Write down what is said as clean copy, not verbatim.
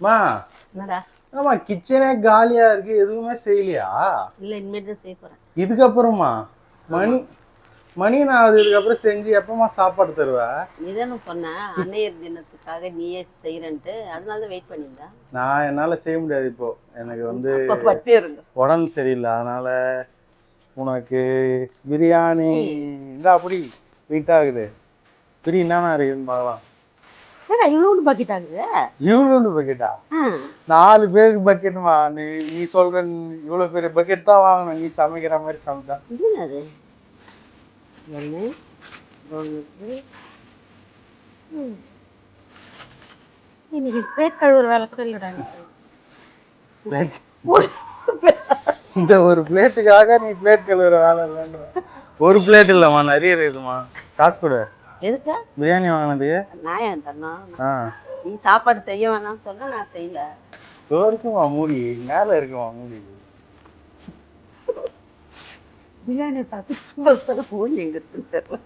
மா என்னடா? ஆமா கிச்சனே காலியா இருக்கு, எதுவுமே செய்யலையா? இல்ல, இனிமேட்டு தான் செய்ய போறேன். இதுக்கப்புறமா ஆமா. மணி மணி நான் இதுக்கப்புறம் செஞ்சு எப்பமா சாப்பாடு தருவ? நீ தானே சொன்ன அன்னையர் தினத்துக்காக நீயே செய்யறன்ட்டு, அதனால தான் வெயிட் பண்ணியிருந்தா. நான் என்னால செய்ய முடியாது இப்போ. எனக்கு அப்ப பட்டே இருங்க. உடம்பு சரியில்லை, அதனால உனக்கு பிரியாணி இந்த அப்படி வீட்டா இருக்குது. பிரி என்னன்னா இருக்குதுன்னு பார்க்கலாம். ஏடா இவ்வளோண்டு பக்கெட் ஆகுது? இவ்வளோண்டு பக்கெட்டா? 4 பேருக்கு பக்கெட்டுமா? நீ சொல்ற இவ்வளோ பெரிய பக்கெட் தான் வாங்கணும் நீ சமைக்கிற மாதிரி சமைச்சா. என்னது ஒன்று ஒன்று இன்னைக்கு பிளேட் கழுவுற வேலை கூட இல்லைடா எனக்கு. இந்த ஒரு பிளேட்டுக்காக நீ பிளேட் கழுவுற வேலை இல்லைன்ற. ஒரு பிளேட் இல்லைம்மா, நிறைய இருக்குதுமா. காசு கொடு. எதுக்கு பிரியாணி வாங்கினதுக்கு? நான் ஏன் தரணும்? ஆ நீ சாப்பாடு செய்ய வேணாம்னு சொன்னா நான் செய்யல. இருக்குமா மூடி மேலே இருக்குமா மூடி. பிரியாணி பார்த்து மூஞ்சி எங்க இருக்குன்னு தெரியல.